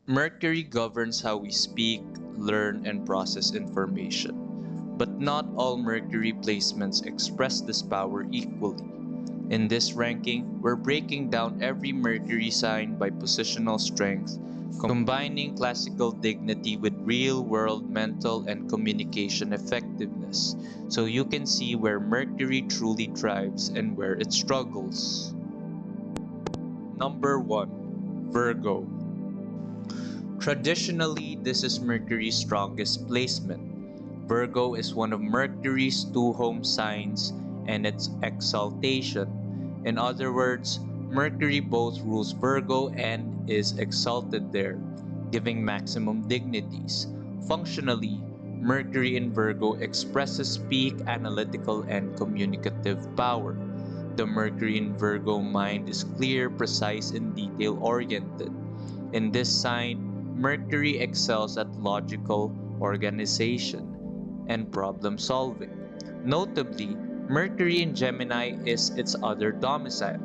Mercury governs how we speak, learn, and process information. But not all Mercury placements express this power equally. In this ranking, we're breaking down every Mercury sign by positional strength, combining classical dignity with real world mental and communication effectiveness, so you can see where Mercury truly thrives and where it struggles. Number 1. Virgo. Traditionally, this is Mercury's strongest placement. Virgo is one of Mercury's two home signs and its exaltation. In other words, Mercury both rules Virgo and is exalted there, giving maximum dignities. Functionally, Mercury in Virgo expresses peak analytical and communicative power. The Mercury in Virgo mind is clear, precise, and detail oriented. In this sign, Mercury excels at logical organization and problem solving. Notably, Mercury in Gemini is its other domicile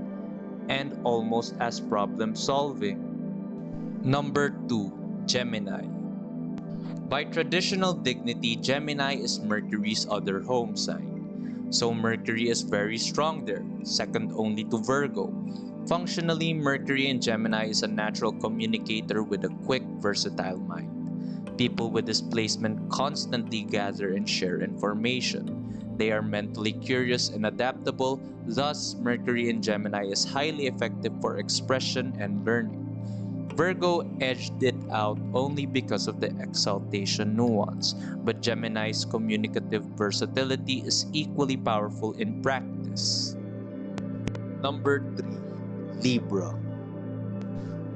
and almost as problem solving. Number 2. Gemini. By traditional dignity, Gemini is Mercury's other home sign. So Mercury is very strong there, second only to Virgo. Functionally, Mercury in Gemini is a natural communicator with a quick, versatile mind. People with this placement constantly gather and share information. They are mentally curious and adaptable, thus, Mercury in Gemini is highly effective for expression and learning. Virgo edged it out only because of the exaltation nuance, but Gemini's communicative versatility is equally powerful in practice. Number 3. Libra.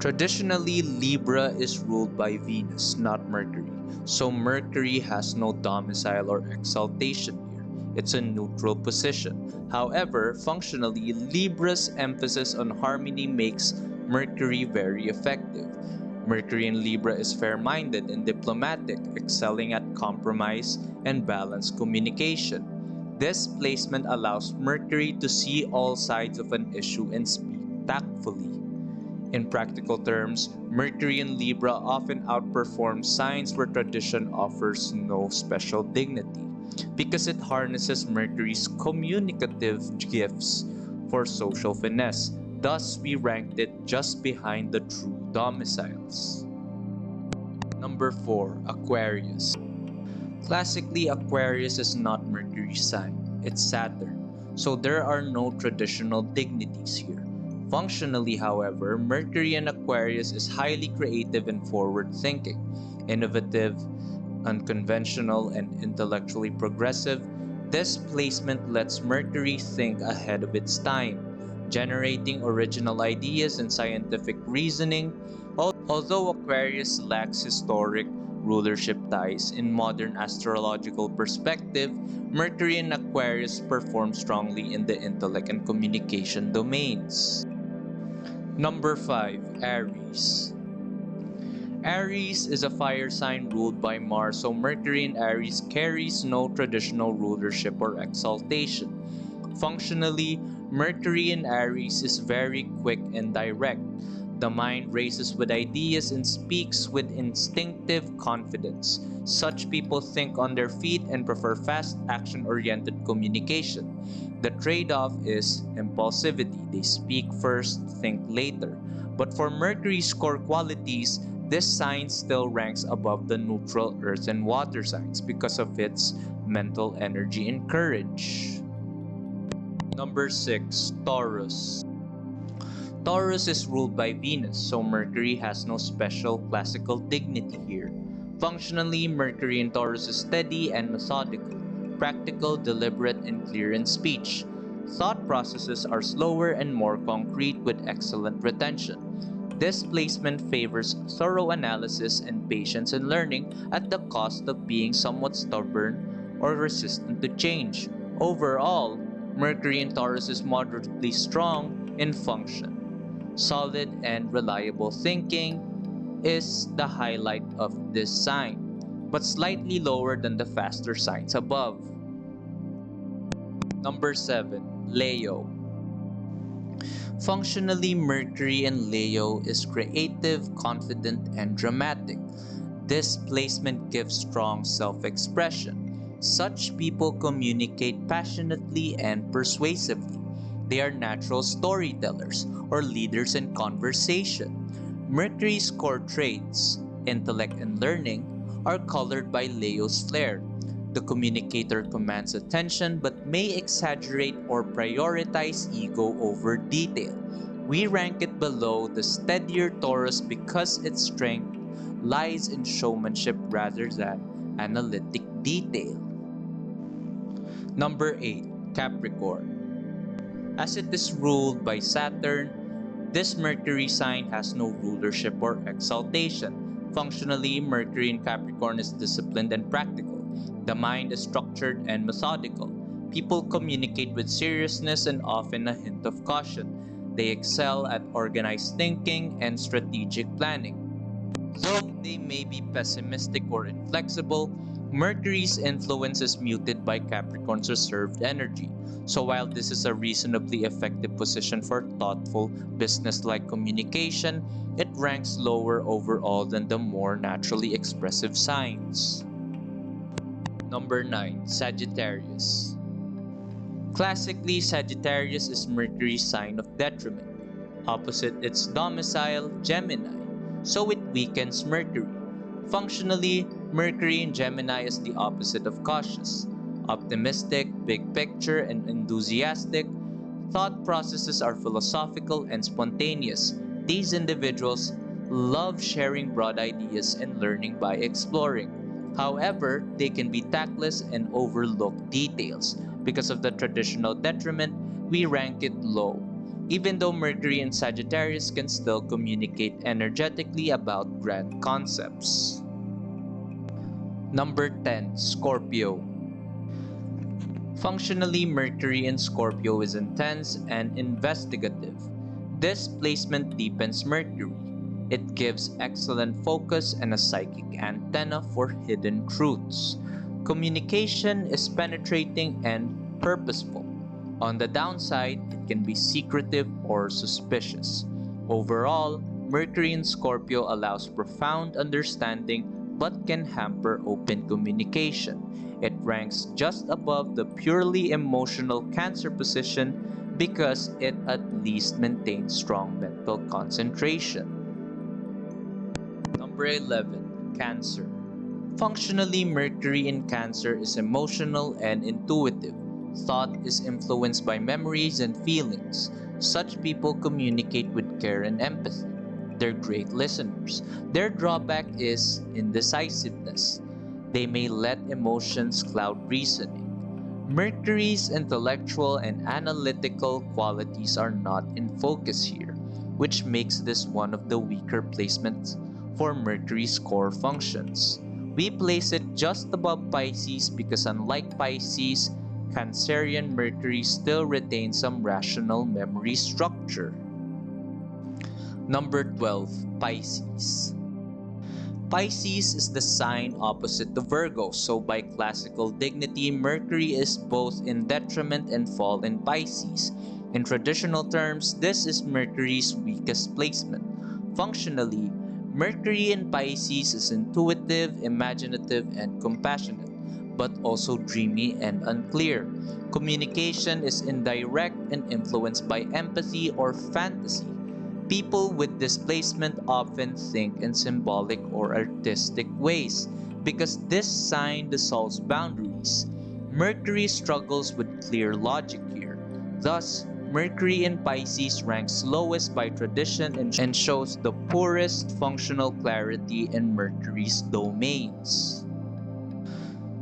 Traditionally, Libra is ruled by Venus, not Mercury, so Mercury has no domicile or exaltation here. It's a neutral position. However, functionally, Libra's emphasis on harmony makes Mercury very effective. Mercury in Libra is fair-minded and diplomatic, excelling at compromise and balanced communication. This placement allows Mercury to see all sides of an issue and speak tactfully. In practical terms, Mercury in Libra often outperforms signs where tradition offers no special dignity, because it harnesses Mercury's communicative gifts for social finesse. Thus, we ranked it just behind the true domiciles. Number 4. Aquarius. Classically, Aquarius is not Mercury's sign, it's Saturn, so there are no traditional dignities here. Functionally, however, Mercury in Aquarius is highly creative and forward-thinking, innovative, unconventional, and intellectually progressive. This placement lets Mercury think ahead of its time, generating original ideas and scientific reasoning. Although Aquarius lacks historic rulership ties in modern astrological perspective, Mercury in Aquarius performs strongly in the intellect and communication domains. Number 5. Aries. Aries is a fire sign ruled by Mars, so Mercury in Aries carries no traditional rulership or exaltation. Functionally, Mercury in Aries is very quick and direct. The mind races with ideas and speaks with instinctive confidence. Such people think on their feet and prefer fast, action-oriented communication. The trade-off is impulsivity. They speak first, think later. But for Mercury's core qualities, this sign still ranks above the neutral earth and water signs because of its mental energy and courage. Number 6. Taurus. Taurus is ruled by Venus, so Mercury has no special classical dignity here. Functionally, Mercury in Taurus is steady and methodical, practical, deliberate, and clear in speech. Thought processes are slower and more concrete with excellent retention. This placement favors thorough analysis and patience in learning at the cost of being somewhat stubborn or resistant to change. Overall, Mercury in Taurus is moderately strong in function. Solid and reliable thinking is the highlight of this sign, but slightly lower than the faster signs above. Number 7. Leo. Functionally, Mercury in Leo is creative, confident, and dramatic. This placement gives strong self expression. Such people communicate passionately and persuasively. They are natural storytellers or leaders in conversation. Mercury's core traits, intellect and learning, are colored by Leo's flair. The communicator commands attention but may exaggerate or prioritize ego over detail. We rank it below the steadier Taurus because its strength lies in showmanship rather than analytic detail. Number 8. Capricorn. As it is ruled by Saturn, this Mercury sign has no rulership or exaltation. Functionally, Mercury in Capricorn is disciplined and practical. The mind is structured and methodical. People communicate with seriousness and often a hint of caution. They excel at organized thinking and strategic planning. Though they may be pessimistic or inflexible, Mercury's influence is muted by Capricorn's reserved energy. So while this is a reasonably effective position for thoughtful, business-like communication, it ranks lower overall than the more naturally expressive signs. Number 9. Sagittarius. Classically, Sagittarius is Mercury's sign of detriment. Opposite its domicile, Gemini, so it weakens Mercury. Functionally, Mercury in Gemini is the opposite of cautious. Optimistic, big picture, and enthusiastic, thought processes are philosophical and spontaneous. These individuals love sharing broad ideas and learning by exploring. However, they can be tactless and overlook details. Because of the traditional detriment, we rank it low, even though Mercury in Sagittarius can still communicate energetically about grand concepts. Number 10. Scorpio. Functionally, Mercury in Scorpio is intense and investigative. This placement deepens Mercury. It gives excellent focus and a psychic antenna for hidden truths. Communication is penetrating and purposeful. On the downside, it can be secretive or suspicious. Overall, Mercury in Scorpio allows profound understanding but can hamper open communication. It ranks just above the purely emotional Cancer position because it at least maintains strong mental concentration. Number 11. Cancer. Functionally, Mercury in Cancer is emotional and intuitive. Thought is influenced by memories and feelings. Such people communicate with care and empathy. They're great listeners. Their drawback is indecisiveness. They may let emotions cloud reasoning. Mercury's intellectual and analytical qualities are not in focus here, which makes this one of the weaker placements for Mercury's core functions. We place it just above Pisces because unlike Pisces, Cancerian Mercury still retains some rational memory structure. Number 12. Pisces. Pisces is the sign opposite to Virgo, so by classical dignity, Mercury is both in detriment and fall in Pisces. In traditional terms, this is Mercury's weakest placement. Functionally, Mercury in Pisces is intuitive, imaginative, and compassionate, but also dreamy and unclear. Communication is indirect and influenced by empathy or fantasy. People with displacement often think in symbolic or artistic ways because this sign dissolves boundaries. Mercury struggles with clear logic here. Thus, Mercury in Pisces ranks lowest by tradition and shows the poorest functional clarity in Mercury's domains.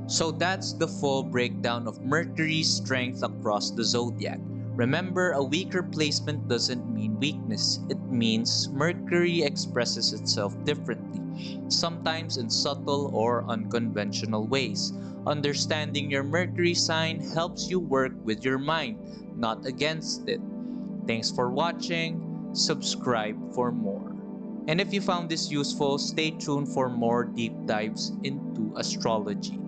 So that's the full breakdown of Mercury's strength across the zodiac. Remember, a weaker placement doesn't mean weakness. It means Mercury expresses itself differently, sometimes in subtle or unconventional ways. Understanding your Mercury sign helps you work with your mind, not against it. Thanks for watching. Subscribe for more. And if you found this useful, stay tuned for more deep dives into astrology.